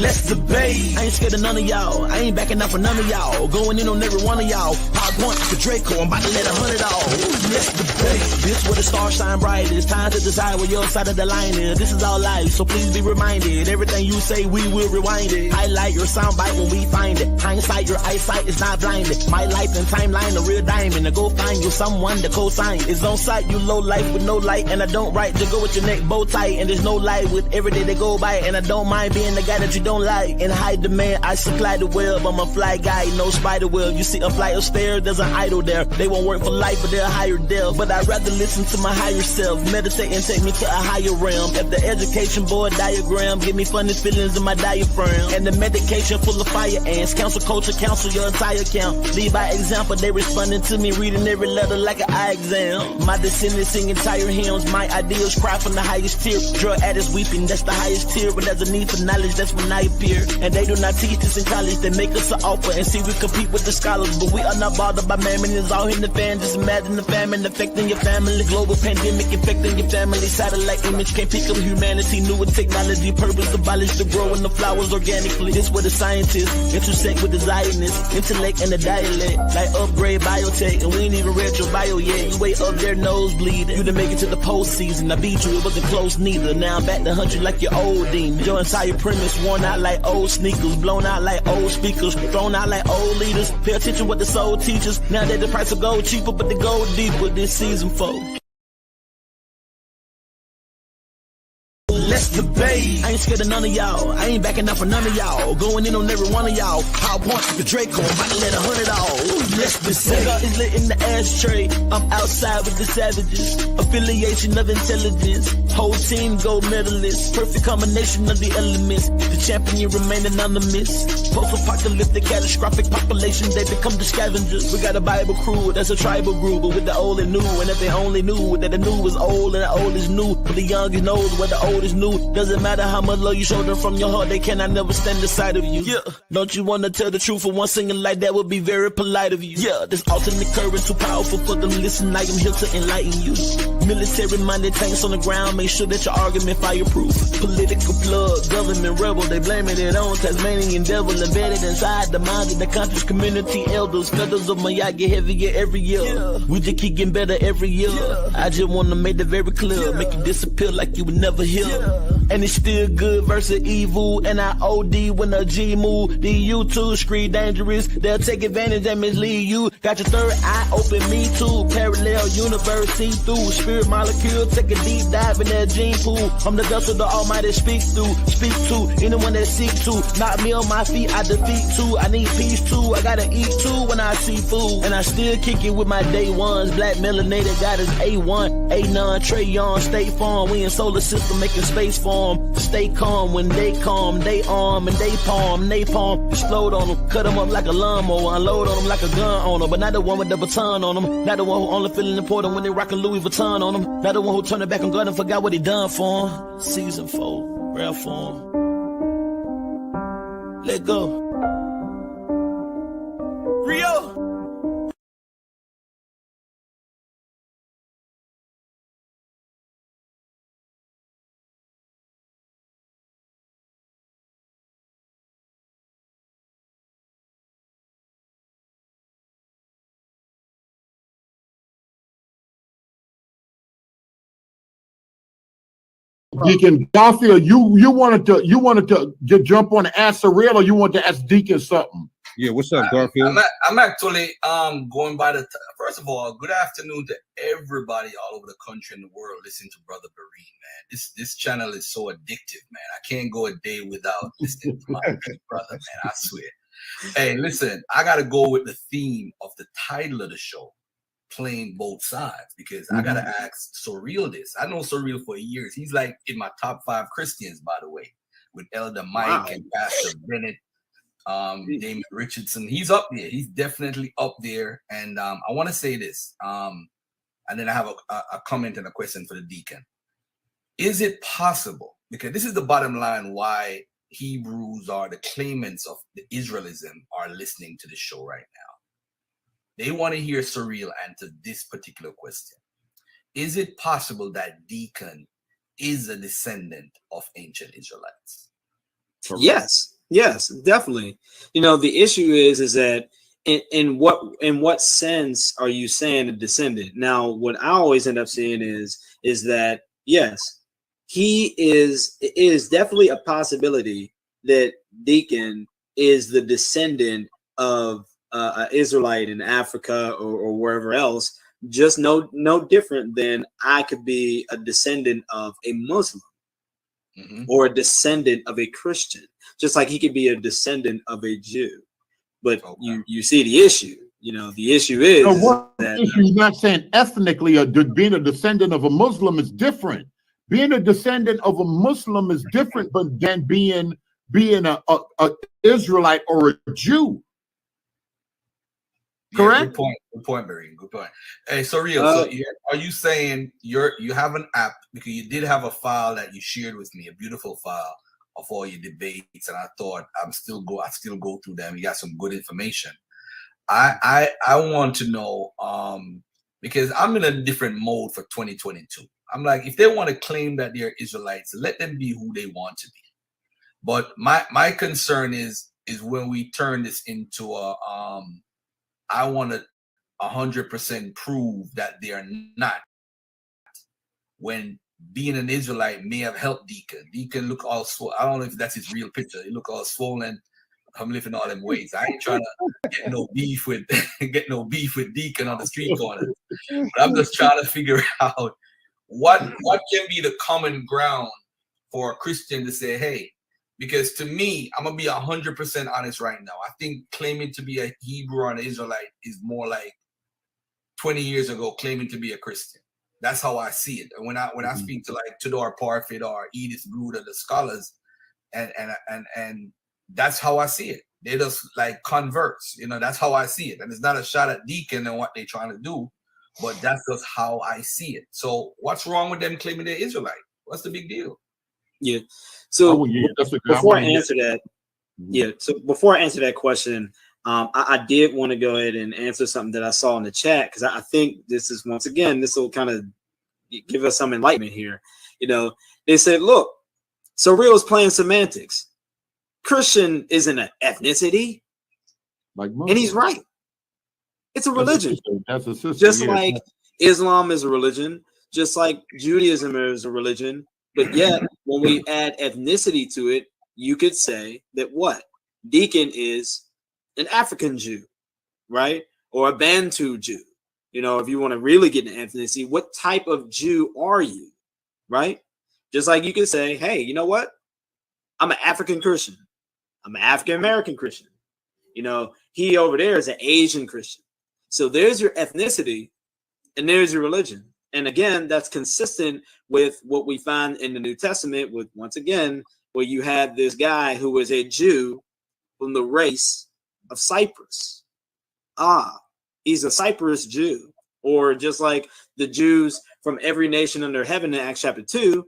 Let's debate. I ain't scared of none of y'all. I ain't backing up for none of y'all. Going in on every one of y'all. PowerPoint to Draco. I'm about to let 100 off. Let's debate. This where the stars shine bright. It's time to decide where your side of the line is. This is our life, so please be reminded. Everything you say, we will rewind it. Highlight your soundbite when we find it. Hindsight, your eyesight is not blinded. My life and timeline, a real diamond. To go find you someone to co-sign. It's on site, you low life with no light. And I don't write to go with your neck bow tight. And there's no light with every day they go by. And I don't mind being the guy that you don't like. In high demand, I supply the web. I'm a fly guy, no spider web. You see a flight of stairs, there's an idol there. They won't work for life, but they'll hire death. But I'd rather listen to my higher self. Meditate and take me to a higher realm. If the education board diagram give me funny feelings in my diaphragm. And the medication full of fire ants. Council culture, counsel your entire camp. Lead by example, they responding to me, reading every letter like an eye exam. My descendants sing entire hymns. My ideals cry from the highest tier. Drug addicts weeping, that's the highest tier. But there's a need for knowledge, that's when I appear. And they do not teach this in college. They make us an offer and see we compete with the scholars. But we are not bothered by mammon. It's all in the fan. Just imagine the famine affecting your family. Global pandemic infecting your family. Satellite image can't pick up humanity. Newer technology, purpose abolish the growing the flowers organically. This where the scientists intersect with desiredness, intellect and the dialect. Like upgrade biotech, and we ain't even read your bio yet. You way up there, nose bleeding. You done make it to the postseason. I beat you, it wasn't close neither. Now I'm back to hunt you like your old demon. Your entire premise worn out like old sneakers, blown out like old speakers, thrown out like old leaders. Pay attention what the soul teaches. Now that the price of gold cheaper, but the gold deeper this season, folks. Let's debate. I ain't scared of none of y'all. I ain't backing up for none of y'all. Going in on every one of y'all. PowerPoint to Draco. I'm about to let 100 off. Let's debate. God is lit in the ashtray. I'm outside with the savages. Affiliation of intelligence. Whole team gold medalists. Perfect combination of the elements. The champion remain anonymous. Post-apocalyptic catastrophic population. They become the scavengers. We got a Bible crew. That's a tribal group. But with the old and new. And if they only knew that the new was old and the old is new. But the youngest knows what the old is new. Doesn't matter how much love you show them from your heart, they cannot never stand aside of you. Yeah, don't you wanna tell the truth for one singing like that would be very polite of you. Yeah, this alternate current too powerful for them to listen like I'm here to enlighten you. Military-minded tanks on the ground, make sure that your argument fireproof. Political plug, government rebel, they blaming it on Tasmanian devil embedded inside the minds of the country's community elders. Feathers of Maya get heavier every year. Yeah. We just keep getting better every year. Yeah. I just wanna make that very clear, make you disappear like you would never hear. Yeah. And it's still good versus evil. And I OD when a G move. The U2 scream dangerous. They'll take advantage and mislead you. Got your third eye open, me too. Parallel universe, see through. Spirit molecule, take a deep dive in that gene pool. I'm the vessel the Almighty speak through. Speak to anyone that seek to. Knock me on my feet, I defeat too. I need peace too. I gotta eat too when I see food. And I still kick it with my day ones. Black melanated got his A1, A9, Trayon, State Farm. We in solar system making space form. Stay calm when they calm, they arm and they palm, napalm, explode on them, cut them up like a lawnmower, unload on them like a gun owner, but not the one with the baton on them, not the one who only feeling important when they rockin' Louis Vuitton on them, not the one who turned it back on God and forgot what he done for him. Season 4, rare form. Let go. Rio. Deacon Garfield, you wanted to jump on and ask Surreal, or you want to ask Deacon something? Yeah, what's up, Garfield? I'm actually going by the first of all, good afternoon to everybody all over the country and the world listening to Brother Berean, man. This channel is so addictive, man. I can't go a day without listening to my brother, man. I swear. Hey, listen, I gotta go with the theme of the title of the show. Playing both sides, because I gotta ask Surreal this. I know Surreal for years. He's like in my top 5 Christians, by the way, with Elder Mike and Pastor Bennett, Damon Richardson. He's up there. He's definitely up there. And I want to say this, and then I have a comment and a question for the deacon. Is it possible, because this is the bottom line, why Hebrews or the claimants of the Israelism are listening to the show right now? They want to hear Surreal answer this particular question. Is it possible that Deacon is a descendant of ancient Israelites? Yes. Yes, definitely. You know, the issue is that in what sense are you saying a descendant? Now, what I always end up seeing is that yes, it is definitely a possibility that Deacon is the descendant of an Israelite in Africa or wherever else. Just no different than I could be a descendant of a Muslim or a descendant of a Christian, just like he could be a descendant of a Jew. But you see the issue. You know, the issue is that issue is not saying ethnically being a descendant of a Muslim is different. Being a descendant of a Muslim is different than being a Israelite or a Jew. Correct. Yeah, good point, Barry. Good point. Hey, so real. So are you saying you have an app because you did have a file that you shared with me, a beautiful file of all your debates, and I thought I still go through them. You got some good information. I want to know because I'm in a different mode for 2022. I'm like, if they want to claim that they're Israelites, let them be who they want to be. But my concern is when we turn this into a I want to 100% prove that they are not. When being an Israelite may have helped Deacon. Deacon look all swollen. I don't know if that's his real picture. He look all swollen. I'm lifting all them weights. I ain't trying to get no beef with Deacon on the street corner. But I'm just trying to figure out what can be the common ground for a Christian to say, hey, because to me, I'm gonna be 100% honest right now. I think claiming to be a Hebrew or an Israelite is more like 20 years ago claiming to be a Christian. That's how I see it. And when I speak to like Tudor Parfit or Edith Bruder, the scholars, and that's how I see it. They just like converts, you know. That's how I see it. And it's not a shot at Deacon and what they're trying to do, but that's just how I see it. So what's wrong with them claiming they're Israelite? What's the big deal? Yeah. So before I answer that question, I did want to go ahead and answer something that I saw in the chat, because I think this is, once again, this will kind of give us some enlightenment here. You know, they said, look, so Real is playing semantics. Christian isn't an ethnicity, and he's right. It's a religion. That's a system. Just like Islam is a religion, just like Judaism is a religion. But yet, when we add ethnicity to it, you could say that what? Deacon is an African Jew, right? Or a Bantu Jew. You know, if you want to really get into ethnicity, what type of Jew are you, right? Just like you could say, hey, you know what? I'm an African Christian. I'm an African American Christian. You know, he over there is an Asian Christian. So there's your ethnicity and there's your religion. And again, that's consistent with what we find in the New Testament with, once again, where you had this guy who was a Jew from the race of Cyprus. He's a Cyprus Jew. Or just like the Jews from every nation under heaven in Acts chapter 2.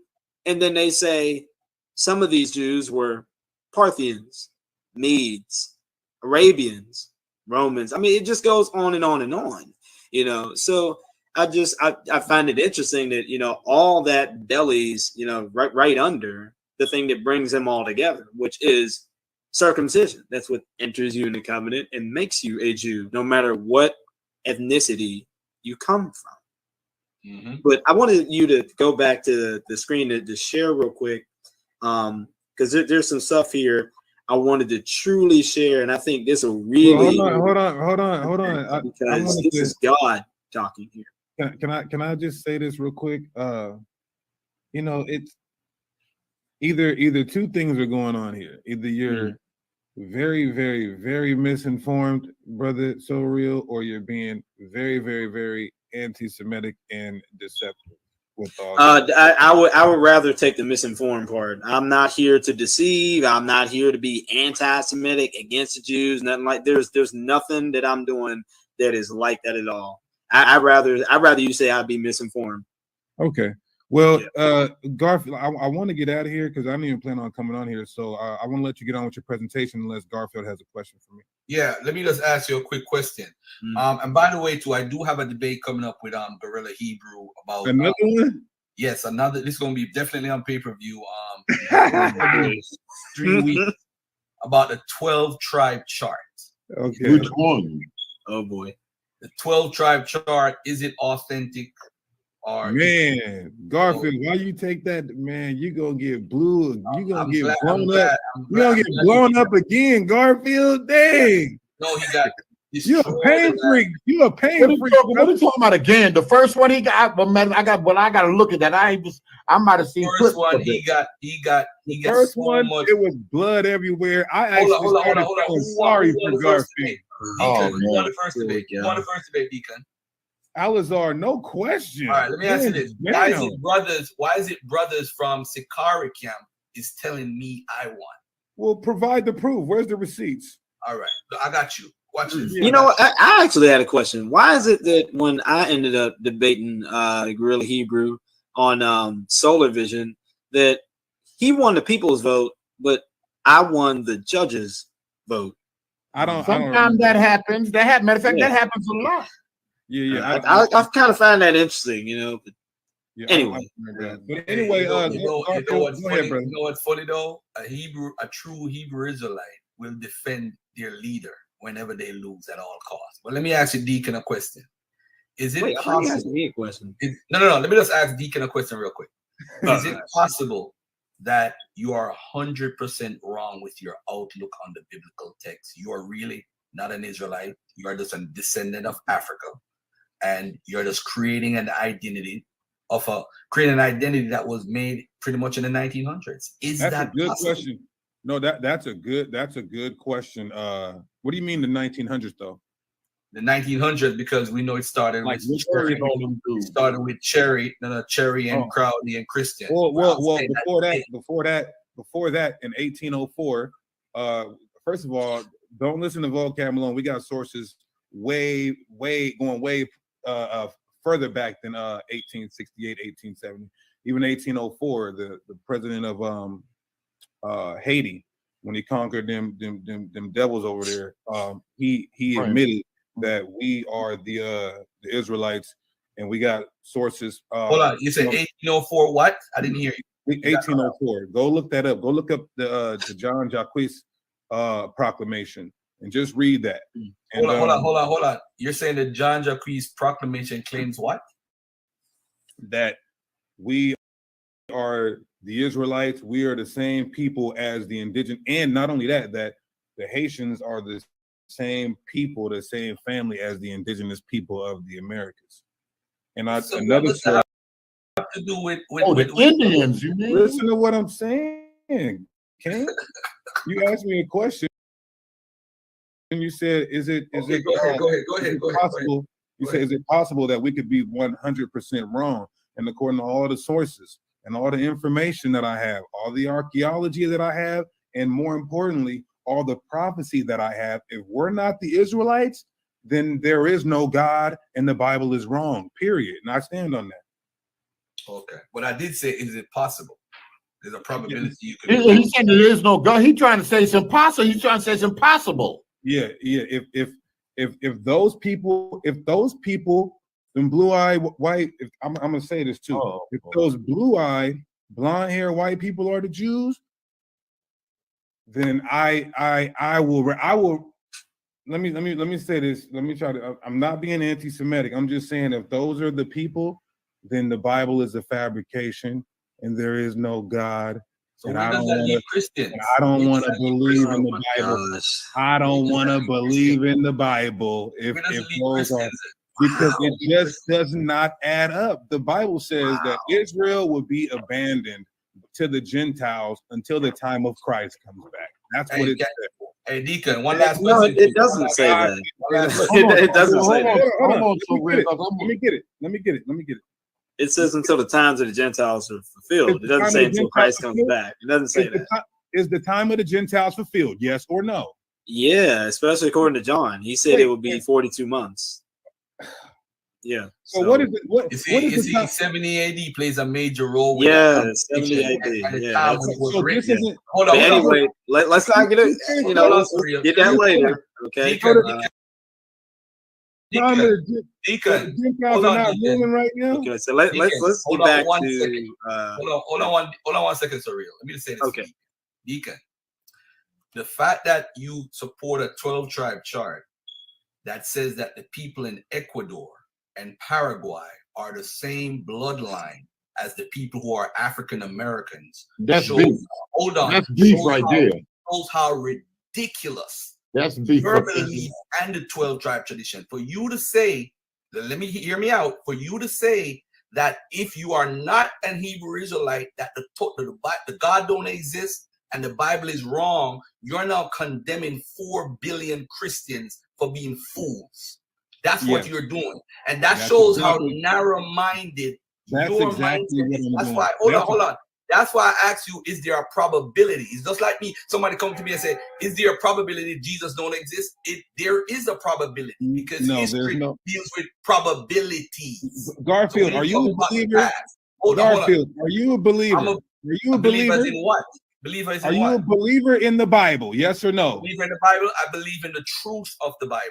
And then they say some of these Jews were Parthians, Medes, Arabians, Romans. I mean, it just goes on and on and on, you know. So I find it interesting that, you know, all that bellies, you know, right under the thing that brings them all together, which is circumcision. That's what enters you in the covenant and makes you a Jew, no matter what ethnicity you come from. Mm-hmm. But I wanted you to go back to the screen to share real quick, because there's some stuff here I wanted to truly share, and I think this will really hold on. Because this is God talking here. Can I just say this real quick? You know, it's either two things are going on here. Either you're very, very, very misinformed, brother So Real, or you're being very, very, very anti-Semitic and deceptive. With all I would rather take the misinformed part. I'm not here to deceive. I'm not here to be anti-Semitic against the Jews. Nothing like there's nothing that I'm doing that is like that at all. I'd rather you say I'd be misinformed. Okay. Well, yeah. Garfield, I want to get out of here because I didn't even plan on coming on here. So I want to let you get on with your presentation unless Garfield has a question for me. Yeah, let me just ask you a quick question. And by the way, too, I do have a debate coming up with Gorilla Hebrew about another one. Yes, another. This is going to be definitely on pay-per-view. 3 weeks. about the 12 tribe chart. Okay. Which one? Oh boy. The 12 tribe chart, is it authentic? Or Man, Garfield, why you take that? Man, you gonna get blue. You gonna I'm get glad- blown I'm up. glad- You gonna get blown up again, Garfield. Dang, No, he got you a destroyed pain in that. freak. You a pain What are you freak. talking, what are you talking about again? The first one he got, but man, I gotta look at that. I might have seen First clips one, of he it. got The first so one, much. it was blood everywhere. I Hold actually on. started Who feeling won- sorry who won for the first Garfield. debate? Oh, Deacon, who won man. the first Here we debate? Who go. won the first debate, Deacon? Alazar, no question. All right, let me ask you this. Man, Why is damn. it brothers? Why is it brothers from Sikari camp is telling me I won? Well, provide the proof. Where's the receipts? All right, I got you. Watch this. Yeah. You know, I actually had a question. Why is it that when I ended up debating Guerrilla Hebrew on Solar Vision, that he won the people's vote, but I won the judges' vote? I don't. Sometimes that happens. Matter of fact, Yeah. that happens a lot. Yeah. I kind of find that interesting, you know. But Yeah, Anyway. but anyway, you know Garfield, what's go funny? ahead, brother. You know what's funny though? A true Hebrew Israelite will defend their leader whenever they lose at all costs. But let me ask you, Deacon, a question. Is it wait, I thought you asked possible? me a question. No. Let me just ask Deacon a question real quick. Is it Alright. possible that you are 100% wrong with your outlook on the biblical text? You are really not an Israelite. You are just a descendant of Africa, and you're just creating an identity that was made pretty much in the 1900s. Is That's that a good possible? question. No, that's a good question. What do you mean the 1900s though? The 1900s, because we know it started Like with which Cherry. All them It dudes. started with Cherry and Oh. Crowley and Christian. Well, And before that, in 1804, first of all, don't listen to Vocab Malone. We got sources way further back than 1868, 1870, even 1804. The president of Haiti, when he conquered them devils over there, he Right. admitted that we are the Israelites, and we got sources. Hold on, you said 1804 what? I didn't hear you. 1804. Go look that up. Go look up the John Jacques proclamation and just read that. And, Hold on. You're saying that John Jacques proclamation claims what? that we are the Israelites. We are the same people as the indigenous, and not only that, that the Haitians are the same people, the same family as the indigenous people of the Americas. And So another what does story. that have to do with The Indians, you mean? Listen to what I'm saying, King. You asked me a question, and you said, "Is it Go ahead. possible?" You said, "Is it possible that we could be 100% wrong?" And according to all the sources and all the information that I have, all the archaeology that I have, and more importantly, all the prophecy that I have, if we're not the Israelites, then there is no God, and the Bible is wrong. Period. And I stand on that. Okay. What I did say, is it possible? There's a probability you could. He said there is no God. He's trying to say it's impossible. He's trying to say it's impossible. Yeah. If those people, them blue-eyed white, I'm gonna say this too. If those blue-eyed, blonde-haired white people are the Jews, then I will. Let me say this. Let me try to. I'm not being anti-Semitic. I'm just saying if those are the people, then the Bible is a fabrication, and there is no God. So And when I does don't that wanna- leave Christians? I don't want to believe in the Oh my Bible. gosh. I don't want to believe in the Bible if When does it leave those are, Christians? because it just does not add up. The Bible says that Israel will be abandoned to the Gentiles until the time of Christ comes back. That's what it says. Hey, Deacon, one last No, question. it doesn't say that. It doesn't say that. Hold on, Let me get it. It says until the times of the Gentiles are fulfilled. It doesn't say until Christ comes back. It doesn't say that. Is the time of the Gentiles fulfilled? Yes or no? Yeah, especially according to John. He said it would be 42 months. Yeah. So what is it? What You is see, the time? 70 AD plays a major role with Yeah, that 70 conversation AD. and the Yeah, time that's- when it was So this written. isn't. Hold But on. anyway, let's not get it. You know, let's get that later. Okay. Deacon, Time of the Deacon, Gentiles hold are on, not Deacon. ruling right now. Okay. So let's Deacon, get hold on back one to. second. Hold on 1 second, Surreal. Let me just say this. Okay. Deacon, The fact that you support a 12-tribe chart that says that the people in Ecuador and Paraguay are the same bloodline as the people who are African Americans. That's shows, deep. hold on. That's deep right there. Shows how ridiculous that's deep. your belief and the 12-tribe tradition. For you to say, let me hear me out. For you to say that if you are not an Hebrew Israelite, that the God don't exist and the Bible is wrong, you're now condemning 4 billion Christians for being fools. That's what you're doing. And that shows how narrow-minded your mindset is. That's why, hold on. That's why I asked you, is there a probability? It's just like me, somebody come to me and say, is there a probability Jesus don't exist? There is a probability, because history deals with probabilities. Garfield, are you a believer? Garfield, are you a believer? Are you a believer? Believers in what? Believers in Are you a believer in the Bible? Yes or no? Believer in the Bible? I believe in the truth of the Bible.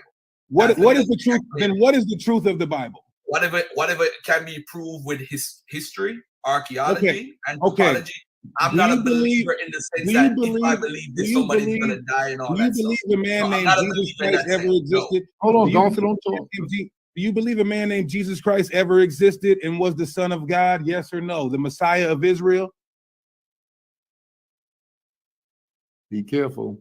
What is the truth? Then what is the truth of the Bible? Whatever can be proved with history, archaeology, and anthropology. I'm not a believer in the sense that if I believe that somebody's going to die and all that stuff. Do you believe a man named Jesus Christ ever existed? Hold on, Garfield, don't talk. Do you believe a man named Jesus Christ ever existed and was the Son of God? Yes or no? The Messiah of Israel? Be careful.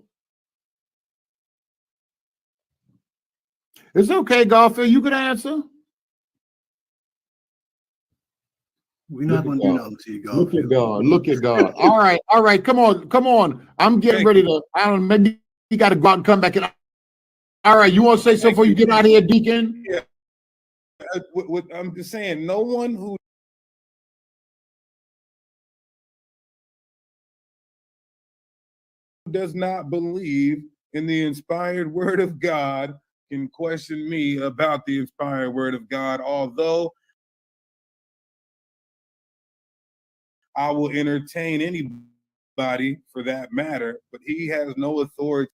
It's okay, Garfield. You could answer. We're not going to do nothing to you, God. Look at God. Look at God. All right. Come on. I'm getting ready to. I don't know. Maybe you got to go out and come back in. All right. You want to say something before you get out of here, Deacon? Yeah. I'm just saying, no one who does not believe in the inspired word of God can question me about the inspired word of God, although I will entertain anybody for that matter, but he has no authority.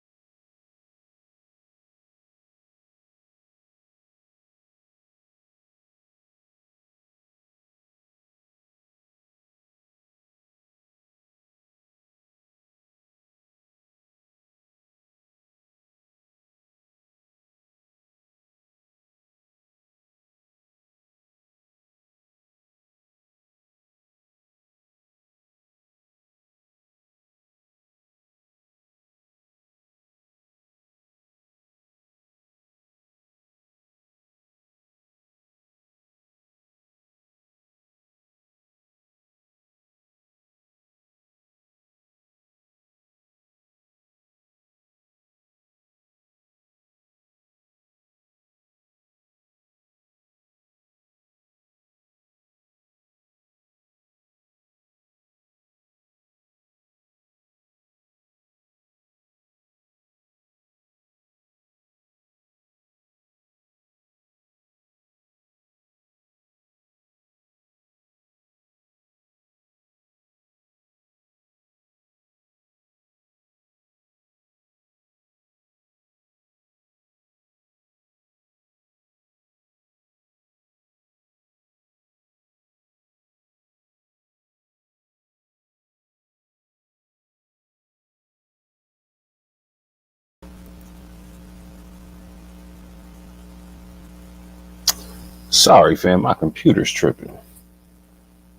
Sorry, fam, my computer's tripping.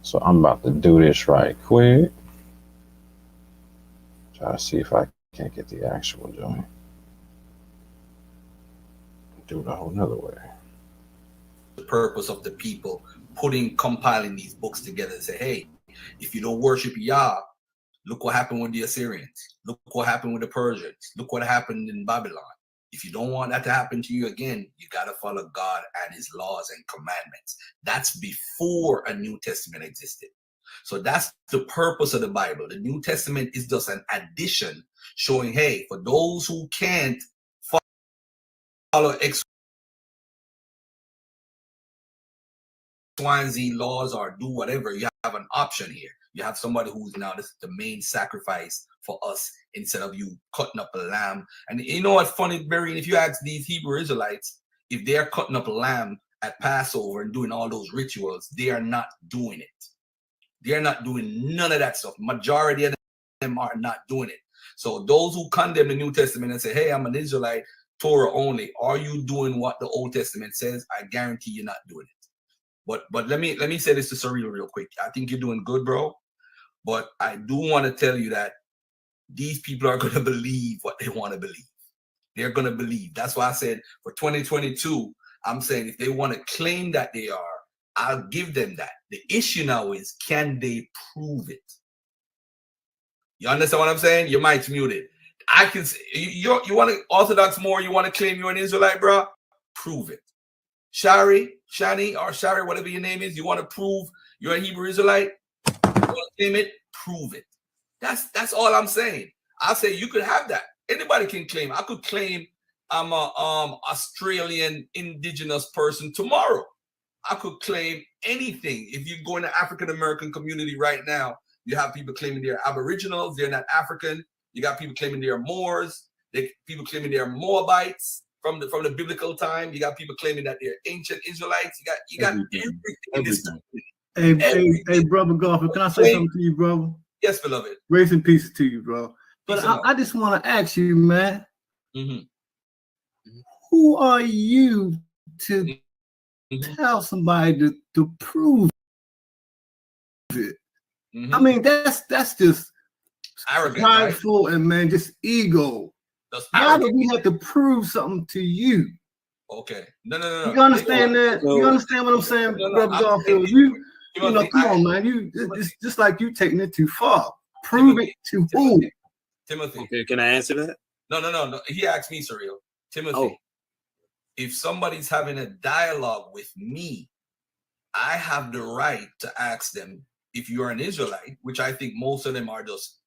So I'm about to do this right quick. Try to see if I can't get the actual joint. Do it a whole nother way. The purpose of the people compiling these books together and say, hey, if you don't worship Yaaap, look what happened with the Assyrians. Look what happened with the Persians. Look what happened in Babylon. If you don't want that to happen to you again, you got to follow God and his laws and commandments. That's before a New Testament existed. So that's the purpose of the Bible. The New Testament is just an addition showing, hey, for those who can't follow X, Y, and Z laws or do whatever, you have an option here. You have somebody who's now the main sacrifice for us instead of you cutting up a lamb. And you know what's funny, Barry? If you ask these Hebrew Israelites, if they're cutting up a lamb at Passover and doing all those rituals, they are not doing it. They're not doing none of that stuff. Majority of them are not doing it. So those who condemn the New Testament and say, hey, I'm an Israelite, Torah only, are you doing what the Old Testament says? I guarantee you're not doing it. But let me say this to Surreal real quick. I think you're doing good, bro. But I do want to tell you that these people are going to believe what they want to believe. They're going to believe. That's why I said for 2022, I'm saying if they want to claim that they are, I'll give them that. The issue now is, can they prove it? You understand what I'm saying? Your mic's muted. I can say, you want to Orthodox Moor, you want to claim you're an Israelite, bro? Prove it. Shani, whatever your name is, you want to prove you're a Hebrew Israelite? You want to claim it? Prove it. That's all I'm saying. I say you could have that. Anybody can claim. I could claim I'm a Australian indigenous person tomorrow. I could claim anything. If you go in the African American community right now, you have people claiming they're Aboriginals, they're not African. You got people claiming they're Moors. People claiming they're Moabites from the biblical time. You got people claiming that they're ancient Israelites. You got everything in this community. Hey, brother Garfield, can I say something to you, brother? Yes, beloved. Grace and peace to you, bro. But I just want to ask you, man, who are you to tell somebody to prove it? I mean, that's just arrogant, prideful, right? And man, just ego. How do we have to prove something to you? Okay, no. You understand that? You understand what I'm saying, brother Garfield? You know, come on, man. It's just like you taking it too far. Prove it to who? Timothy. Okay, can I answer that? No. He asked me, Surreal. Timothy, if somebody's having a dialogue with me, I have the right to ask them if you're an Israelite, which I think most of them are just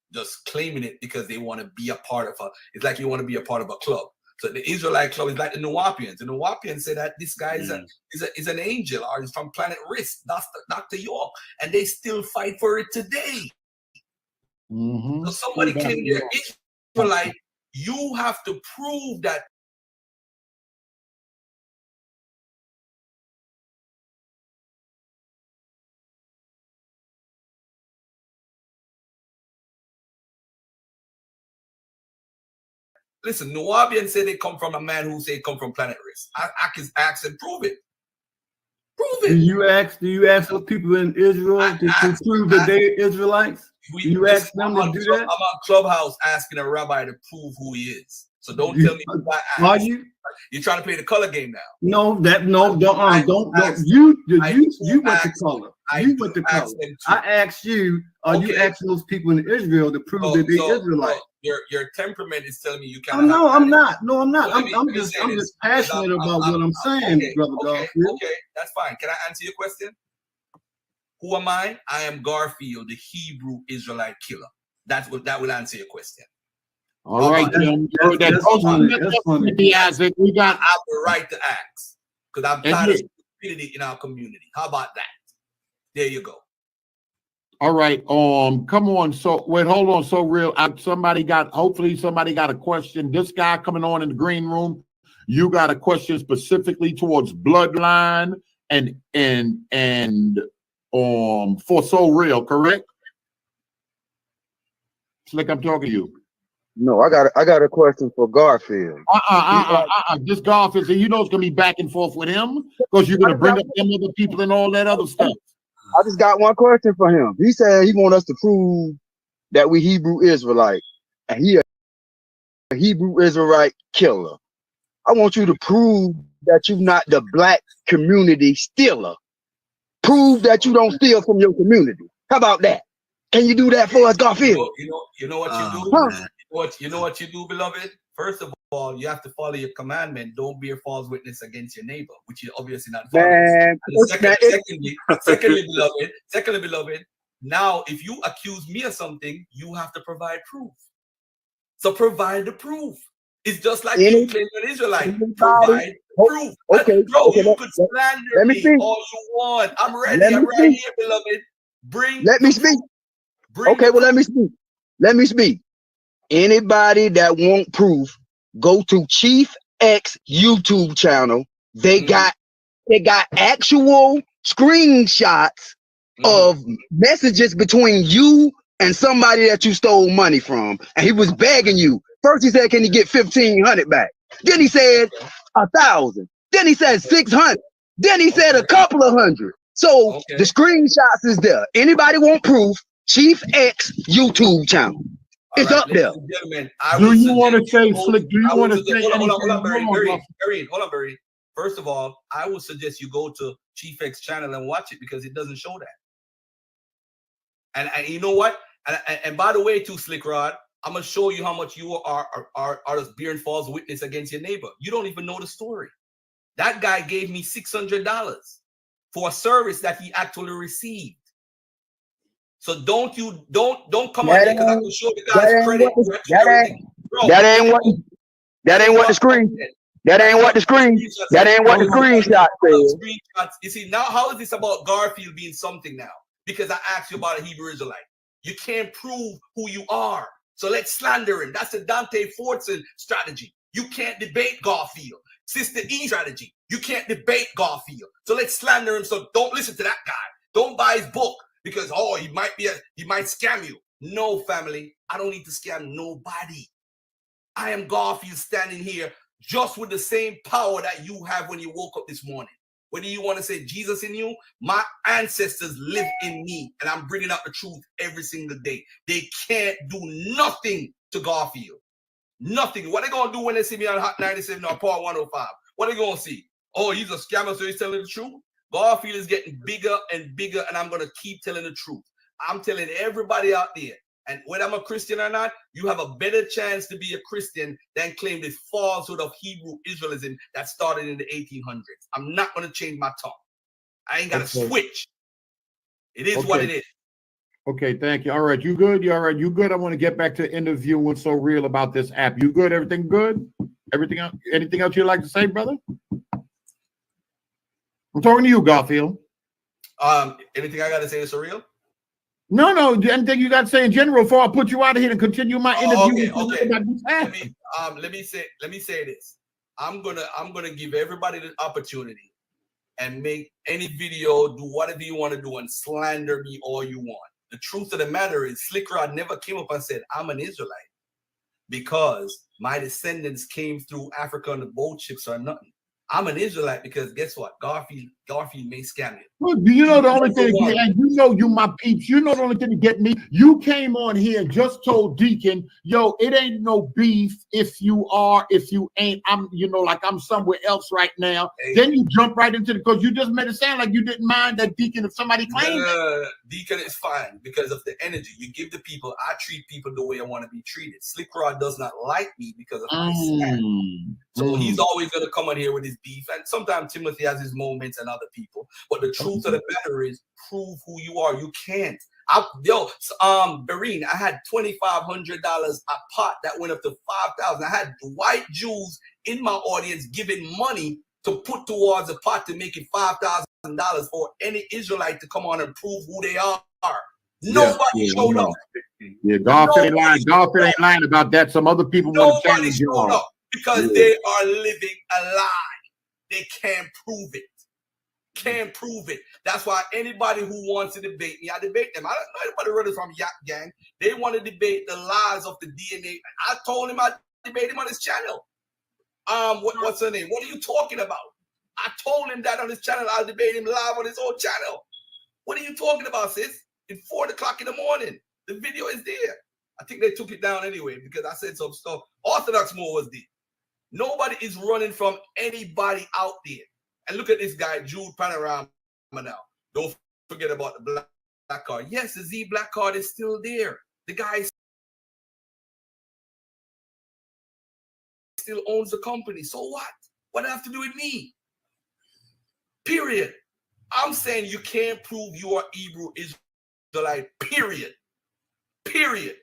claiming it because they want to be a part of it's like you want to be a part of a club. So the Israelite club is like the Yaapians. The Yaapians say that this guy is an angel or is from planet Risk, Dr. York, and they still fight for it today. So somebody claiming they're Israelite, you have to prove that. Listen, Nubians say they come from a man who say come from planet Risk. I can ask and prove it. Prove it. Do you ask those people in Israel to prove that they're Israelites? Do you ask them to do that? I'm on Clubhouse asking a rabbi to prove who he is. So don't tell me who I ask. Are you? You're trying to play the color game now. No, don't. You went to color. You went to color. I asked you, are you asking those people in Israel to prove that they're Israelites? Your temperament is telling me you can't. No, I'm not. No, I'm not. I'm just passionate about what I'm saying, brother Garfield. Okay, that's fine. Can I answer your question? Who am I? I am Garfield, the Hebrew Israelite killer. That will answer your question. All right, Jim. That's funny. We got. I have the right to ask because I'm tired of stupidity in our community. How about that? There you go. All right. Come on. So wait, hold on. So real. Hopefully somebody got a question. This guy coming on in the green room, you got a question specifically towards bloodline and for So Real, correct? It's like I'm talking to you. No, I got a question for Garfield. This Garfield, so you know it's gonna be back and forth with him because you're gonna bring up them other people and all that other stuff. I just got one question for him. He said he want us to prove that we Hebrew Israelite, and he a Hebrew Israelite killer. I want you to prove that you're not the black community stealer. Prove that you don't steal from your community. How about that? Can you do that for us, Garfield? You know what you do? You know what you do, beloved? First of all, you have to follow your commandment. Don't bear false witness against your neighbor, which you're obviously not following. Secondly, beloved, now if you accuse me of something, you have to provide proof. So provide the proof. It's just like you claim an Israelite. Provide proof. Okay, bro, you could slander me all you want. I'm ready. I'm right here, beloved. Let me speak. Okay, well, let me speak. Anybody that want proof, go to Chief X YouTube channel. They got actual screenshots of messages between you and somebody that you stole money from, and he was begging you. First he said, can he get 1,500 back? Then he said 1,000. Then he said 600. Then he said a couple of hundred. So the screenshots is there. Anybody want proof? Chief X YouTube channel. It's up there. Do you want to say, Slick? Do you want to say anything? Hold on, Barry. First of all, I would suggest you go to Chief X channel and watch it because it doesn't show that. And you know what? And by the way, too, Slick Rod, I'm gonna show you how much you are bearing false witness against your neighbor. You don't even know the story. That guy gave me $600 for a service that he actually received. So don't come on here because I can show the guy's credit. That ain't what the screenshot says. You see, now how is this about Garfield being something now? Because I asked you about a Hebrew Israelite. You can't prove who you are. So let's slander him. That's the Dante Fortson strategy. You can't debate Garfield. Sister E strategy. You can't debate Garfield. So let's slander him. So don't listen to that guy. Don't buy his book because he might scam you. No, family. I don't need to scam nobody. I am Garfield standing here just with the same power that you have when you woke up this morning. Whether you want to say Jesus in you, my ancestors live in me, and I'm bringing out the truth every single day. They can't do nothing to Garfield. Nothing. What are they going to do when they see me on Hot 97 or Power 105? What are they going to see? Oh, he's a scammer, so he's telling the truth? Garfield is getting bigger and bigger, and I'm going to keep telling the truth. I'm telling everybody out there, and whether I'm a Christian or not, you have a better chance to be a Christian than claim this falsehood of Hebrew Israelism that started in the 1800s. I'm not going to change my tongue. I ain't got to switch. It is what it is. Okay, thank you. All right, you good? You all right? You good? I want to get back to interviewing what's so real about this app. You good? Everything good? Everything else? Anything else you'd like to say, brother? I'm talking to you, Garfield. Anything I got to say is surreal? No, anything you got to say in general before I put you out of here and continue my interview. Okay. Let me say this. I'm gonna give everybody the opportunity and make any video, do whatever you want to do, and slander me all you want. The truth of the matter is, Slick Rod never came up and said I'm an Israelite because my descendants came through Africa on the boat ships or nothing. I'm an Israelite because guess what? Garfield may scam you. Look, do you know the only thing, and you know you my peeps, you know the only thing to get me? You came on here and just told Deacon, yo, it ain't no beef if you are, if you ain't, I'm, like I'm somewhere else right now. Hey. Then you jump right into because you just made it sound like you didn't mind that Deacon if somebody claimed it. Deacon is fine because of the energy you give the people. I treat people the way I want to be treated. Slick Rod does not like me because of my stand. So he's always going to come on here with his beef. And sometimes Timothy has his moments and other people. But the truth of the matter is, prove who you are. You can't. Barine, I had $2,500 a pot that went up to $5,000. I had white Jews in my audience giving money to put towards a pot to make it $5,000 for any Israelite to come on and prove who they are. Nobody showed up. Yeah, Garfield ain't lying. Garfield ain't lying about that. Some other people want to challenge you all. Because they are living a lie. They can't prove it. Can't prove it. That's why anybody who wants to debate me, I debate them. I don't know anybody running from Yaaap gang. They want to debate the lies of the DNA. I told him I debate him on his channel. What's her name? What are you talking about? I told him that on his channel. I'll debate him live on his own channel. What are you talking about, sis? It's 4 o'clock in the morning. The video is there. I think they took it down anyway because I said some stuff. Orthodox Moor was there. Nobody is running from anybody out there. And look at this guy, Jude Panorama now. Don't forget about the black card. Yes, the Z black card is still there. The guy still owns the company. So what? What does it have to do with me? Period. I'm saying you can't prove you are Hebrew Israelite. Period. Period.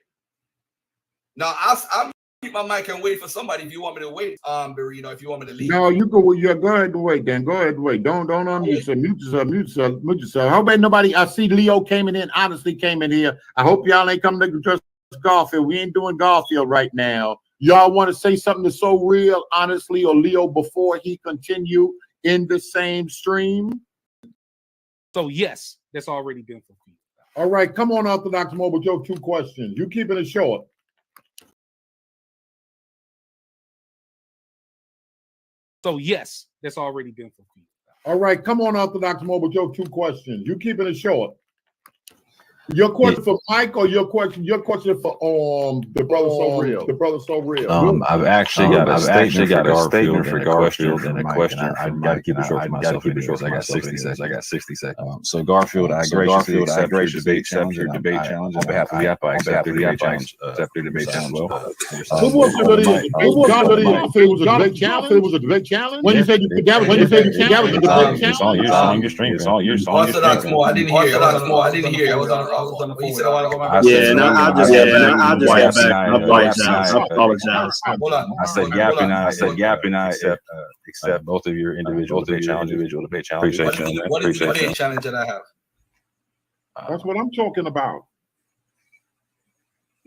Now, I'm keep my mic and wait for somebody if you want me to wait, Berino, if you want me to leave. No, you go. Go ahead and wait. Then go ahead and wait. Don't unmute yourself. Mute yourself. I hope ain't nobody. I see Leo came in. Honestly, came in here. I hope y'all ain't coming to trust Garfield. We ain't doing Garfield right now. Y'all want to say something that's so real, honestly, or Leo before he continue in the same stream? So yes, that's already been fulfilled. All right, come on, Orthodox Moor, with your 2 questions. You keeping it short. So yes, that's already been fulfilled. All right, come on, Orthodox Moor, with your 2 questions. You keeping it short. Your question for Mike or your question for the brother so real? The brother so real. I've actually got a statement for Garfield and a question for Mike. I got to keep it short for myself. I got 60 seconds. So Garfield, I graciously accept your debate challenge. On behalf of Yaaap, I accept your debate challenge. Who was a debate challenge? It was a debate challenge. When you said that was a debate challenge, it's on your stream. It's on your stream. Orthodox Moor, I didn't hear. I didn't hear. I was on the phone. I'll just get back. I apologize. Hold on. I said Yaaap and I accept both of your individual debate challenges. Appreciate you. What is the debate challenge that I have? That's what I'm talking about.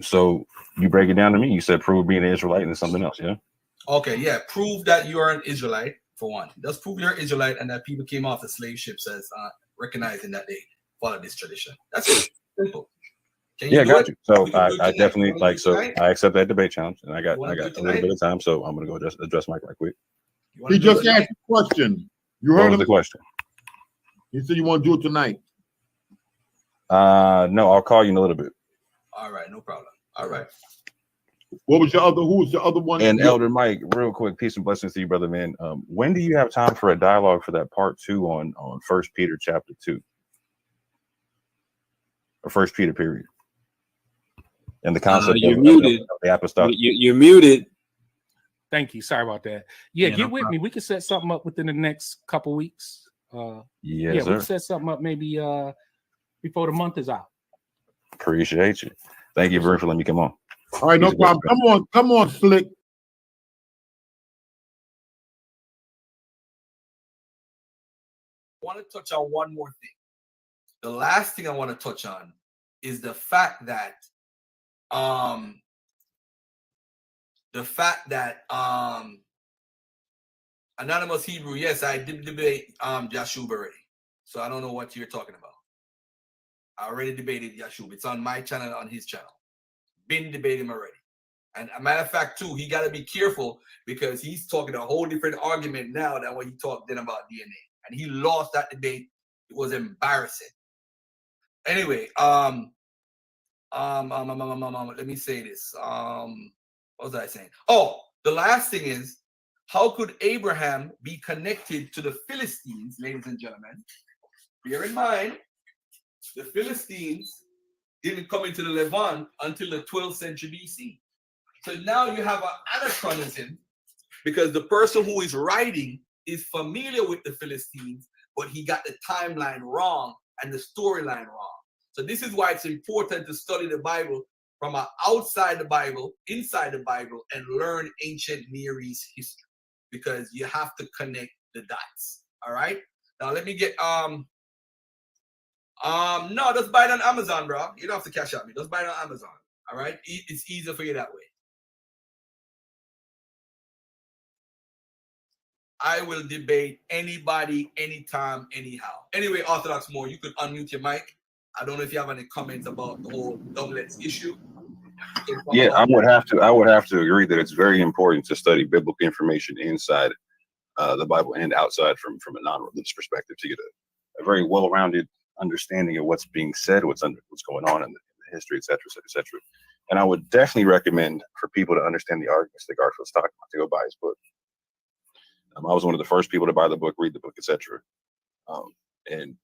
So you break it down to me. You said prove being an Israelite and something else, yeah? Okay, yeah. Prove that you are an Israelite, for one. Just prove you're an Israelite and that people came off the slave ships as recognizing that they follow this tradition. That's it. Simple. Yeah, got you. So I definitely I accept that debate challenge, and I got a little bit of time, so I'm gonna go just address Mike right quick. He just asked a question. You heard the question. He said you want to do it tonight. No, I'll call you in a little bit. All right, no problem. All right. What was your other? Who was the other one? And Elder Mike, real quick, peace and blessings to you, brother, man. When do you have time for a dialogue for that part 2 on 1 Peter chapter 2? Or 1 Peter period? And the concept you're muted. The apostolic. You're muted. Thank you. Sorry about that. Yeah, get with me. We can set something up within the next couple weeks. Yes, we sir. can set something up maybe before the month is out. Appreciate you. Thank you very much for letting me come on. All right, no problem. Come on, Slick. I want to touch on one more thing. The last thing I want to touch on is the fact that Anonymous Hebrew, yes, I did debate Yaaap already. So I don't know what you're talking about. I already debated Yaaap. It's on my channel, on his channel. Been debating him already. And a matter of fact, too, he got to be careful because he's talking a whole different argument now than what he talked then about DNA. And he lost that debate. It was embarrassing. Anyway, let me say this. What was I saying? Oh, the last thing is, how could Abraham be connected to the Philistines, ladies and gentlemen? Bear in mind, the Philistines didn't come into the Levant until the 12th century BC. So now you have an anachronism because the person who is writing is familiar with the Philistines, but he got the timeline wrong and the storyline wrong. So this is why it's important to study the Bible from outside the Bible, inside the Bible, and learn ancient Near East history because you have to connect the dots. All right. Now let me get no, just buy it on Amazon, bro. You don't have to cash out me. Just buy it on Amazon. All right. It's easier for you that way. I will debate anybody, anytime, anyhow. Anyway, Orthodox Moor, you could unmute your mic. I don't know if you have any comments about the whole doublets issue. Yeah, I would have to agree that it's very important to study biblical information inside the Bible and outside from a non-religious perspective to get a very well-rounded understanding of what's being said, what's going on in the history, et cetera, et cetera, et cetera. And I would definitely recommend for people to understand the arguments that Garfield's talking about to go buy his book. I was one of the first people to buy the book, read the book, etc. And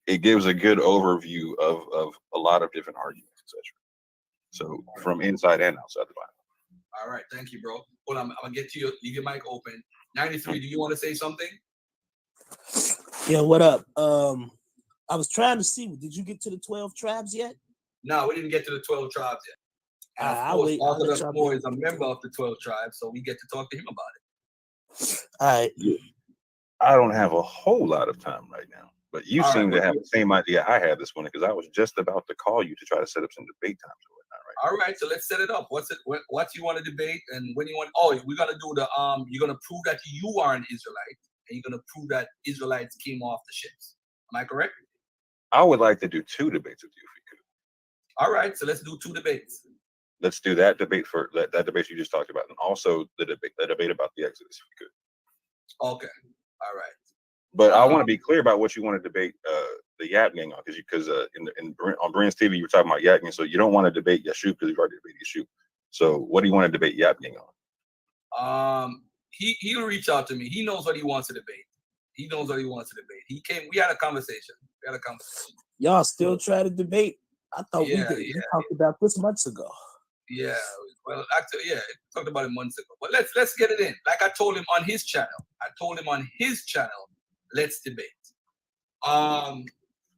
it gives a good overview of a lot of different arguments, etc. So from inside and outside the Bible. All right, thank you, bro. Hold on, I'm gonna get to you. Leave your mic open. 93, do you want to say something? Yeah, what up? I was trying to see. Did you get to the 12 tribes yet? No, we didn't get to the 12 tribes yet. And of course, Orthodox Moor is a member of the 12 tribes, so we get to talk to him about it. All right. I don't have a whole lot of time right now, but you seem to have the same idea I had this morning because I was just about to call you to try to set up some debate times or whatnot, right? All right, so let's set it up. What you want to debate and when you want? Oh, we're gonna do the you're gonna prove that you are an Israelite and you're gonna prove that Israelites came off the ships. Am I correct? I would like to do 2 debates with you if we could. All right, so let's do 2 debates. Let's do that debate for that debate you just talked about, and also the debate about the Exodus if we could. Okay, all right. But I want to be clear about what you want to debate the Yaaap gang on, because on Brian's TV you were talking about Yaaap gang, so you don't want to debate Yaaap because you've already debated Yaaap. So what do you want to debate Yaaap gang on? He'll reach out to me. He knows what he wants to debate. He knows what he wants to debate. He came. We had a conversation. Y'all still try to debate? I thought we talked about this months ago. Yeah, well, actually, yeah, talked about it months ago. But let's get it in. Like I told him on his channel. Let's debate.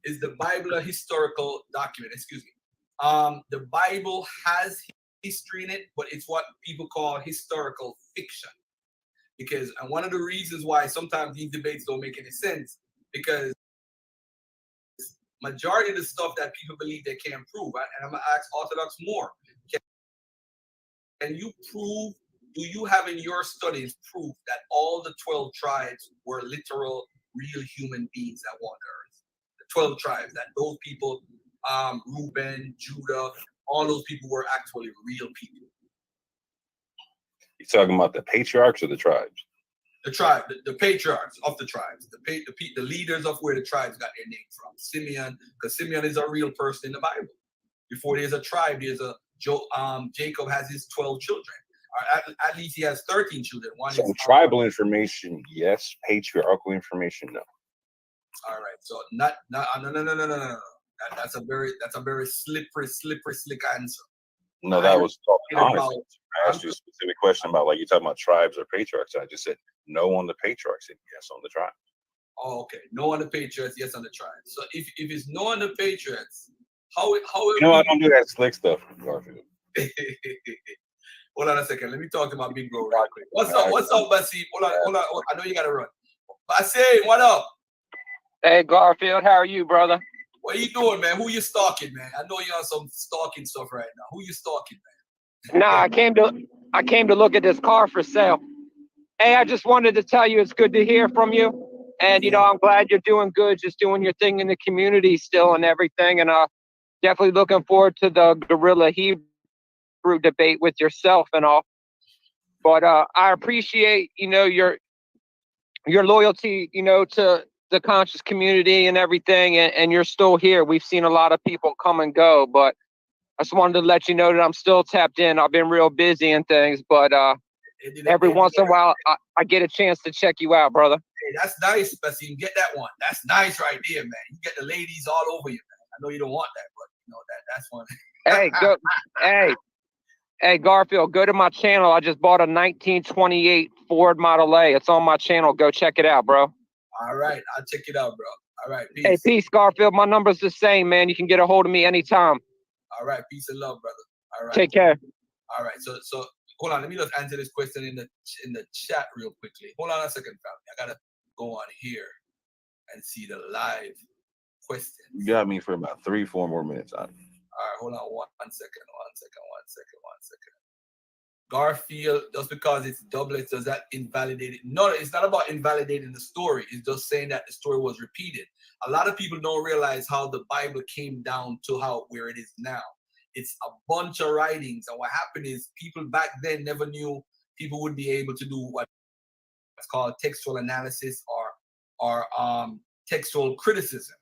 Is the Bible a historical document? Excuse me. The Bible has history in it, but it's what people call historical fiction. Because and one of the reasons why sometimes these debates don't make any sense, because majority of the stuff that people believe they can't prove, and I'm gonna ask Orthodox Moor, can you prove? Do you have in your studies proof that all the 12 tribes were literal, real human beings that walked the earth? The 12 tribes, that those people, Reuben, Judah, all those people were actually real people. You talking about the patriarchs or the tribes? The tribe, the patriarchs of the tribes, the leaders of where the tribes got their name from. Simeon, because Simeon is a real person in the Bible. Before there's a tribe, there's a Jacob has his 12 children. Or at least he has 13 children. One so is tribal information, yes. Patriarchal information, no. All right, so no. That's a very slippery, slick answer. No, that was talking honestly. I asked you a specific question about, like, you talking about tribes or patriarchs. I just said no on the patriarchs and yes on the tribes. Oh, okay. No on the patriots, yes on the tribes. So if it's no on the patriots, how I don't do that slick stuff, Garfield. Hold on a second. Let me talk to my big bro real quick. What's up, Basim? Hold on. I know you gotta run. Basim, what up? Hey, Garfield, how are you, brother? What are you doing, man? Who you stalking, man? I know you're on some stalking stuff right now. Who you stalking, man? Nah, I came to look at this car for sale. Hey, I just wanted to tell you it's good to hear from you. And, you know, I'm glad you're doing good, just doing your thing in the community still and everything. And definitely looking forward to the Guerrilla Hebrew debate with yourself and all. But I appreciate, you know, your loyalty, you know, to the conscious community and everything. And you're still here. We've seen a lot of people come and go, but I just wanted to let you know that I'm still tapped in. I've been real busy and things, but every once in a while, I get a chance to check you out, brother. Hey, that's nice, Basim. Get that one. That's nice right there, man. You get the ladies all over you, man. I know you don't want that, but you know that's one. Hey, Garfield, go to my channel. I just bought a 1928 Ford Model A. It's on my channel. Go check it out, bro. All right, I'll check it out, bro. All right, peace. Hey, peace, Garfield. My number's the same, man. You can get a hold of me anytime. All right, peace and love, brother. All right. Take care. All right, so hold on. Let me just answer this question in the chat real quickly. Hold on a second, family. I gotta go on here and see the live questions. You got me for about 3-4 more minutes. All right, hold on one second. Garfield, just because it's doublets, does that invalidate it? No, it's not about invalidating the story. It's just saying that the story was repeated. A lot of people don't realize how the Bible came down to where it is now. It's a bunch of writings. And what happened is people back then never knew people would be able to do what's called textual analysis or textual criticism,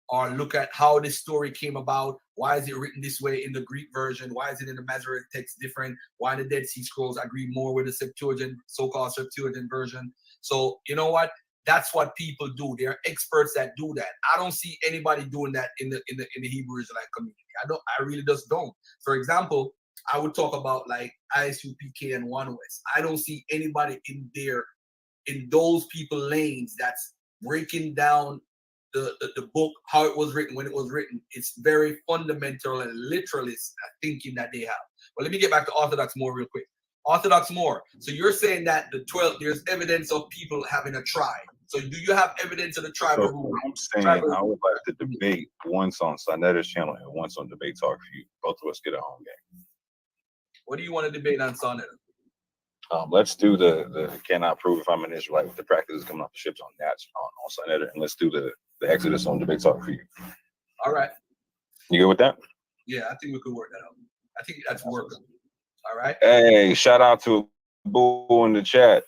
or look at how this story came about. Why is it written this way in the Greek version? Why is it in the Masoretic text different? Why the Dead Sea Scrolls agree more with the Septuagint, so-called Septuagint version? So you know what? That's what people do. There are experts that do that. I don't see anybody doing that in the Hebrew Israelite community. I really just don't. For example, I would talk about like ISUPK and One West. I don't see anybody in those people lanes that's breaking down the book, how it was written, when it was written. It's very fundamental and literalist thinking that they have. But let me get back to Orthodox Moor real quick. Orthodox Moor. So you're saying that the 12, there's evidence of people having a tribe. So do you have evidence of the tribe? So I'm saying I would like to debate once on Soneta's channel and once on Debate Talk for you. Both of us get a home game. What do you want to debate on Soneta? Let's do the cannot prove if I'm an Israelite with the practices coming off the ships on that on Soneta, and let's do the Exodus on Debate Talk for you. All right. You good with that? Yeah, I think we could work that out. I think that's workable. All right. Hey, shout out to Boo in the chat.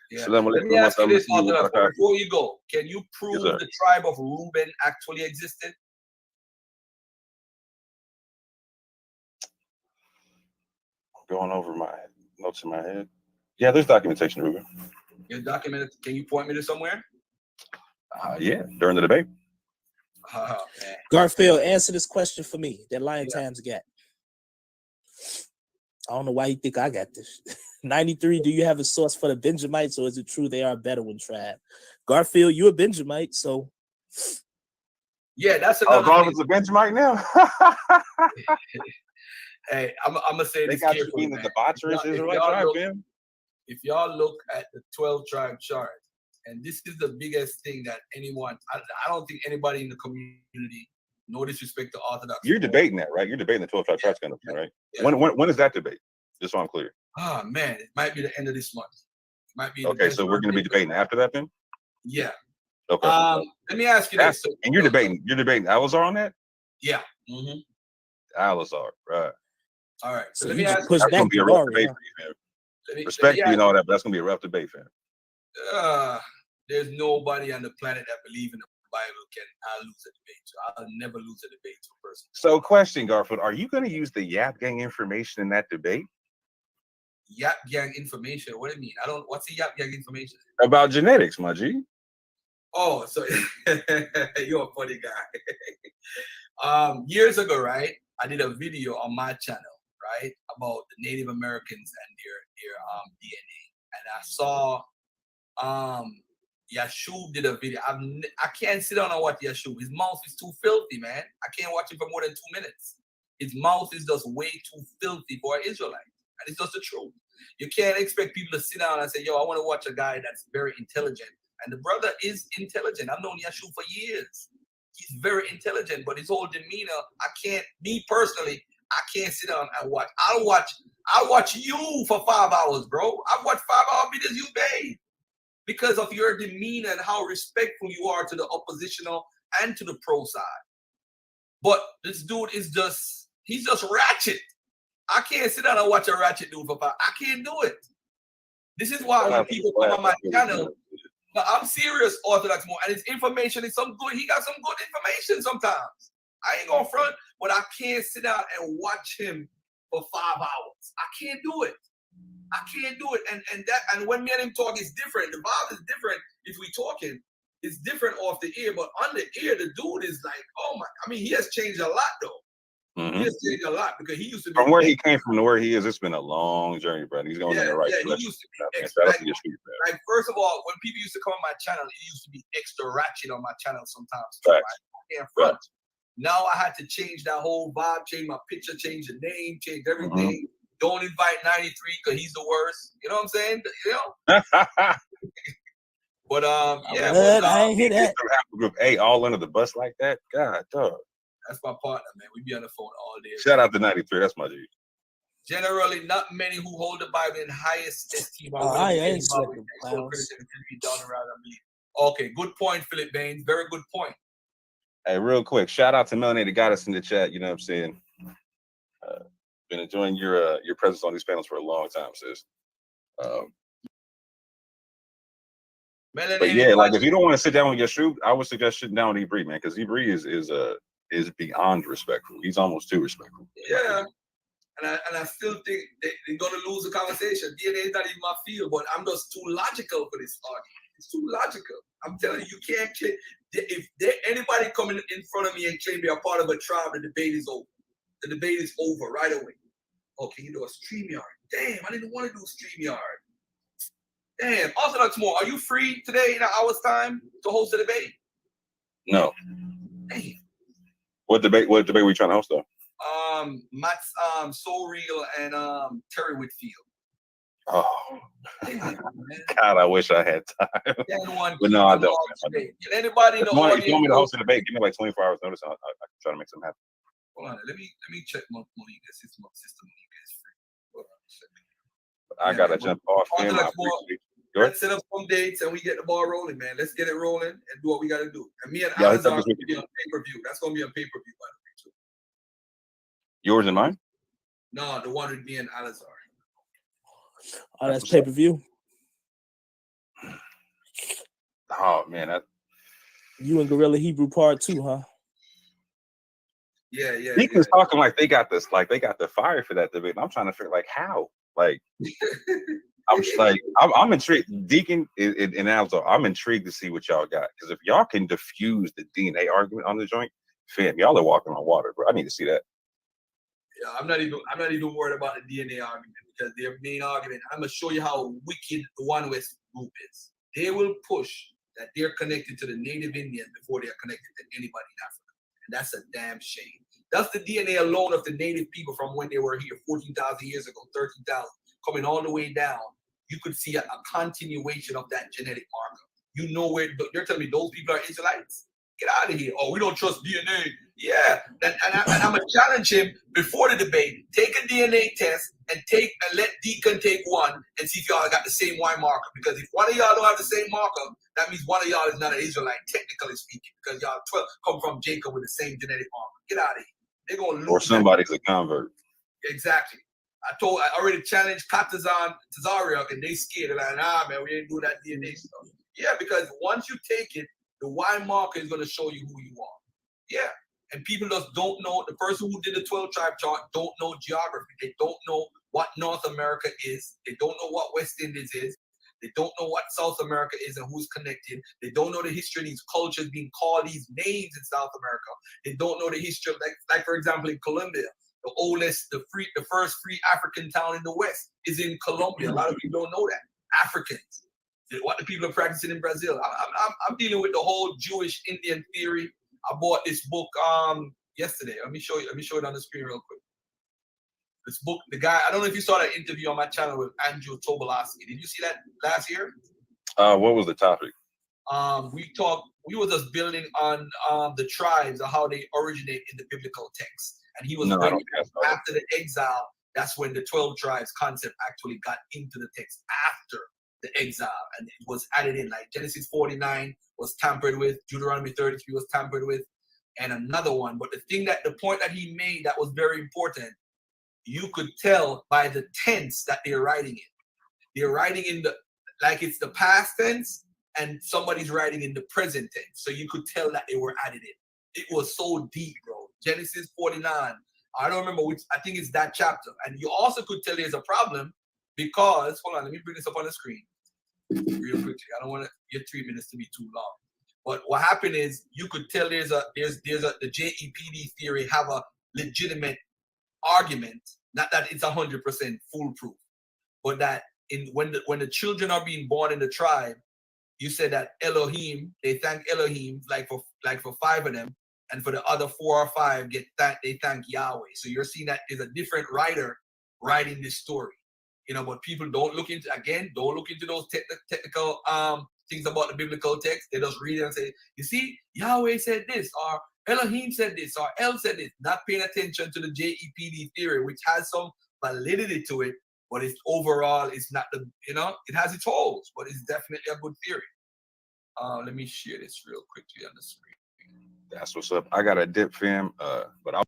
Yeah. Let me ask you this, Orthodox, before you go. Can you prove the tribe of Reuben actually existed? Going over my notes in my head. Yeah, there's documentation, Ruben. You're documented. Can you point me to somewhere? Yeah, during the debate. Oh, man. Garfield, answer this question for me that Lion Times got. I don't know why you think I got this. 93, do you have a source for the Benjamites, or is it true they are a Bedouin tribe? Garfield, you're a Benjamite, so. Yeah, that's another thing. A Benjamite now? Hey, I'm going to say this carefully, man. If y'all look at the 12-tribe chart, and this is the biggest thing that anyone, I don't think anybody in the community, no disrespect to Orthodox. You're debating that, right? You're debating the 12-tribe chart kind of thing, right? Yeah. When is that debate? Just so I'm clear. Oh, man, it might be the end of this month. It might be. Okay, so we're going to be debating after that then? Yeah. Okay. Let me ask you this. And you're debating Alazar on that? Yeah. Alazar, right. All right. So let me ask you. That's going to be a rough debate for you, man. Respect you and all that, but that's going to be a rough debate, fam. There's nobody on the planet that believes in the Bible I'll lose a debate. So I'll never lose a debate to a person. So question, Garfield, are you going to use the Yaaap gang information in that debate? Yaaap gang information? What do you mean? What's the Yaaap gang information? About genetics, my G. Oh, so you're a funny guy. Years ago, right, I did a video on my channel, right, about the Native Americans and their DNA. And I saw Yaaap did a video. I can't sit down and watch Yaaap. His mouth is too filthy, man. I can't watch him for more than 2 minutes. His mouth is just way too filthy for an Israelite. And it's just the truth. You can't expect people to sit down and say, yo, I want to watch a guy that's very intelligent. And the brother is intelligent. I've known Yaaap for years. He's very intelligent, but his whole demeanor, me personally, I can't sit down and watch. I'll watch you for 5 hours, bro. I've watched 5 hour videos you made because of your demeanor and how respectful you are to the oppositional and to the pro side. But this dude is he's just ratchet. I can't sit down and watch a ratchet dude for 5. I can't do it. This is why when people come on my channel, I'm serious, Orthodox Moor, and his information is some good. He got some good information sometimes. I ain't gonna front, but I can't sit down and watch him for 5 hours. I can't do it. I can't do it. And when me and him talk, it's different. The vibe is different if we talking. It's different off the ear, but on the ear, the dude is like, oh my, I mean, he has changed a lot though. He has changed a lot because he used to be from where he came from to where he is. It's been a long journey, brother. He's going in the right direction. He used to be like, first of all, when people used to come on my channel, it used to be extra ratchet on my channel sometimes. Too, right? I can't front. Now I had to change that whole vibe, change my picture, change the name, change everything. Don't invite 93 because he's the worst. You know what I'm saying? You know. But yeah, I ain't hear that. Group A all under the bus like that. God, dog. That's my partner, man. We be on the phone all day. Shout out to 93. That's my G. Generally, not many who hold the Bible in highest esteem. I ain't slipping. Okay, good point, Philip Baines. Very good point. Hey, real quick, shout out to Melanie that got us in the chat. You know what I'm saying? Been enjoying your presence on these panels for a long time, sis. But yeah, like if you don't want to sit down with Yaaap, I would suggest sitting down with Ibri, man, because Ibri is beyond respectful. He's almost too respectful. Yeah, and I still think they're gonna lose the conversation. DNA is not even my field, but I'm just too logical for this argument. It's too logical. I'm telling you, you can't. If anybody coming in front of me and claim they're part of a tribe, the debate is over. The debate is over right away. Oh, can you do a StreamYard? Damn, I didn't want to do a StreamYard. Damn, Orthodox Moor, are you free today in an hour's time to host a debate? No. Damn. What debate were you trying to host though? Matt's So Real and Terry Whitfield. Oh, God, I wish I had time. But no, I don't. Can anybody know? If you want me to host a debate, give me like 24 hours notice. I can try to make something happen. Hold on, let me check Monica's system. I gotta jump off. Let's set up some dates and we get the ball rolling, man. Let's get it rolling and do what we got to do. And me and Alex are going to be on pay-per-view. That's going to be on pay-per-view, by the way, too. Yours and mine? No, the one with me and Alex are. Oh, that's pay-per-view. Oh man, you and Gorilla Hebrew Part 2, huh? Yeah. Deacon's talking like they got this, like they got the fire for that debate. I'm trying to figure like how, like I'm just like I'm intrigued. Deacon and Alzo, I'm intrigued to see what y'all got, because if y'all can diffuse the DNA argument on the joint, fam, y'all are walking on water, bro. I need to see that. Yeah, I'm not even worried about the DNA argument, because their main argument, I'm gonna show you how wicked the One West group is. They will push that they're connected to the native Indians before they're connected to anybody in Africa. And that's a damn shame. That's the DNA alone of the native people from when they were here 14,000 years ago, 13,000, coming all the way down. You could see a continuation of that genetic marker. You know where you're telling me those people are Israelites? Get out of here. Oh, we don't trust DNA. Yeah. And I'm going to challenge him before the debate. Take a DNA test and let Deacon take one and see if y'all got the same Y marker. Because if one of y'all don't have the same marker, that means one of y'all is not an Israelite, technically speaking, because y'all 12 come from Jacob with the same genetic marker. Get out of here. They're going to lose. Or somebody's a convert. Exactly. I already challenged Katazan, Tazariak, and they scared. They're like, nah, man, we ain't do that DNA stuff. Yeah, because once you take it, the Y marker is going to show you who you are. Yeah. And people just don't know. The person who did the 12-tribe chart don't know geography. They don't know what North America is. They don't know what West Indies is. They don't know what South America is and who's connected. They don't know the history of these cultures being called these names in South America. They don't know the history of, like for example, in Colombia, the first free African town in the West is in Colombia. A lot of people don't know that. Africans. What the people are practicing in Brazil. I'm dealing with the whole Jewish Indian theory. I bought this book yesterday. Let me show it on the screen real quick. This book, the guy, I don't know if you saw that interview on my channel with Andrew Tobolowsky. Did you see that last year? What was the topic? We were just building on the tribes and how they originate in the biblical text. And he was after the exile, that's when the 12 tribes concept actually got into the text after the exile, and it was added in. Like Genesis 49 was tampered with, Deuteronomy 33 was tampered with, and another one. But the point that he made that was very important, you could tell by the tense that they're writing in. They're writing in like it's the past tense, and somebody's writing in the present tense. So you could tell that they were added in. It was so deep, bro. Genesis 49. I don't remember which. I think it's that chapter. And you also could tell there's a problem because, hold on, let me bring this up on the screen real quickly. I don't want your 3 minutes to be too long. But what happened is you could tell the JEPD theory have a legitimate argument, not that it's 100% foolproof, but that when the children are being born in the tribe, you said that Elohim, they thank Elohim like for 5 of them, and for the other 4 or 5 they thank Yahweh. So you're seeing that there's a different writer writing this story. But people don't look into those technical things about the biblical text. They just read it and say, you see, Yahweh said this, or Elohim said this, or El said this, not paying attention to the JEPD theory, which has some validity to it, but it's overall, it's not it has its holes, but it's definitely a good theory. Let me share this real quickly on the screen. That's what's up. I got a dip, fam, but I'll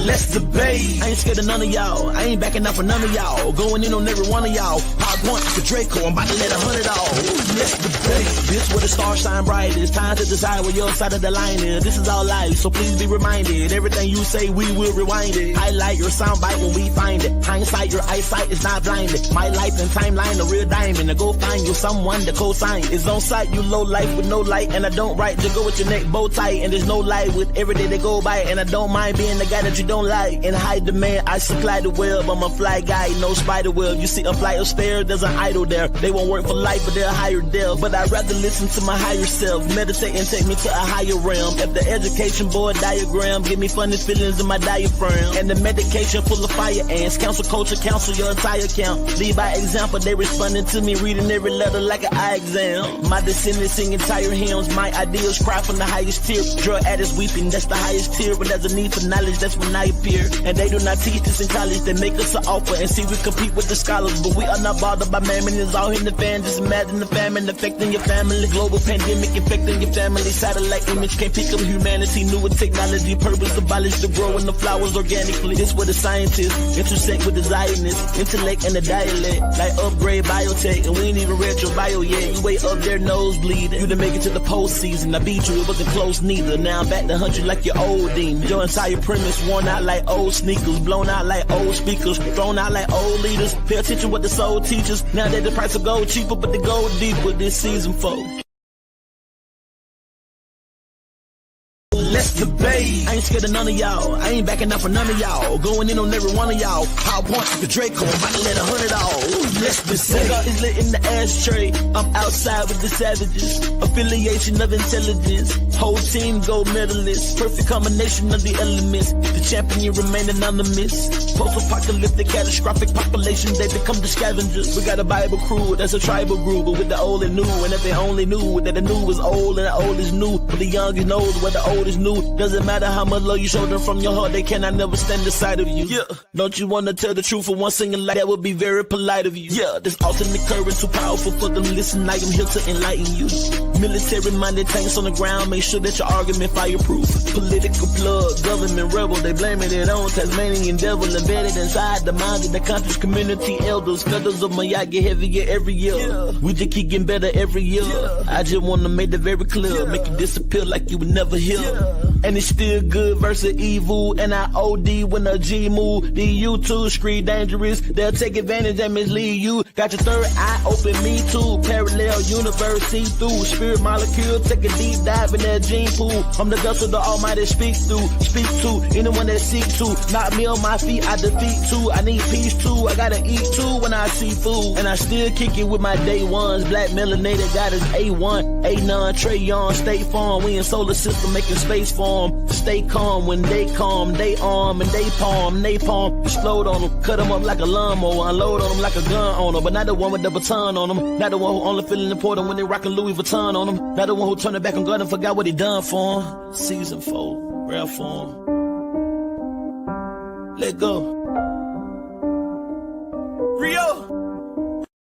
Let's debate. I ain't scared of none of y'all. I ain't backing up for none of y'all. Going in on every one of y'all. PowerPoint for Draco. I'm about to let 100 off. Let's debate. This where the stars shine bright. It's time to decide where your side of the line is. This is our life, so please be reminded. Everything you say, we will rewind it. Highlight your soundbite when we find it. Hindsight, your eyesight is not blinded. My life and timeline, a real diamond. To go find you someone to co-sign. It's on sight, you low life with no light. And I don't write to go with your neck bow tight. And there's no light with every day they go by. And I don't mind being the guy that you don't like. light in high demand. I supply the web. I'm a fly guy, no spider web. You see a flight of stairs, there's an idol there. They won't work for life, but they'll hire death. But I'd rather listen to my higher self, meditate and take me to a higher realm. If the education board diagram give me funny feelings in my diaphragm, and the medication full of fire ants, council culture, counsel your entire count. Lead by example, they responding to me, reading every letter like an eye exam. My descendants sing entire hymns, my ideals cry from the highest tier. Drug addicts weeping, that's the highest tier. But there's a need for knowledge, that's when I appear. And they do not teach this in college, they make us an offer and see we compete with the scholars. But we are not bothered by mammon, it's all in the fan. Just imagine the famine affecting your family. Global pandemic infecting your family. Satellite image can't pick up humanity. Newer technology, purpose abolished to grow in the flowers organically. This where the scientists intersect with desiredness, intellect and the dialect. Like upgrade biotech, and we ain't even read your bio yet. You way up there, nose bleeding. You done make it to the postseason. I beat you, it wasn't close neither. Now I'm back to 100 like your old demon. Your entire premise worn out like old sneakers, blown out like old speakers, thrown out like old leaders. Pay attention what the soul teaches. Now that the price of gold cheaper, but the gold deeper this season, folks. Let's debate. I ain't scared of none of y'all. I ain't backing up for none of y'all. Going in on every one of y'all. PowerPoint to the Draco. I'm about to let 100 all. Let's debate. Cigar is lit in the ashtray. I'm outside with the savages. Affiliation of intelligence. Whole team gold medalists. Perfect combination of the elements. The champion remain anonymous. Post-apocalyptic catastrophic population. They become the scavengers. We got a Bible crew. That's a tribal group. But with the old and new. And if they only knew that the new was old and the old is new. But the young knows what the old is new. Doesn't matter how much love you show them from your heart, they cannot never stand aside of you. Yeah, don't you wanna tell the truth for one single life? That would be very polite of you. Yeah, this alternate current too powerful for them. Listen, I am here to enlighten you. Military-minded tanks on the ground, make sure that your argument fireproof. Political plug, government rebel, they blaming it on Tasmanian devil embedded inside the minds of the country's community elders. Feathers of my yacht get heavier every year. Yeah. We just keep getting better every year. Yeah. I just wanna make that very clear. Yeah. Make you disappear like you would never hear. Yeah. And it's still good versus evil. And I OD when a G move. The U2 screen dangerous. They'll take advantage and mislead you. Got your third eye open, me too. Parallel universe, see through. Spirit molecule, take a deep dive in that gene pool. I'm the vessel the Almighty speaks through. Speak to anyone that seek to. Not me on my feet, I defeat too. I need peace too. I gotta eat too when I see food. And I still kick it with my day ones. Black melanated got his A1, A9, Trayon, State Farm. We in solar system making space form. Stay calm when they calm. They arm and they palm. Napalm, explode on them. Cut them up like a lawnmower. Unload on them like a gun owner. But not the one with the baton on them. Not the one who only feeling important when they rockin' Louis Vuitton on them. Not the one who turned it back on God and forgot what he done for him. Season 4, rare form. Let go.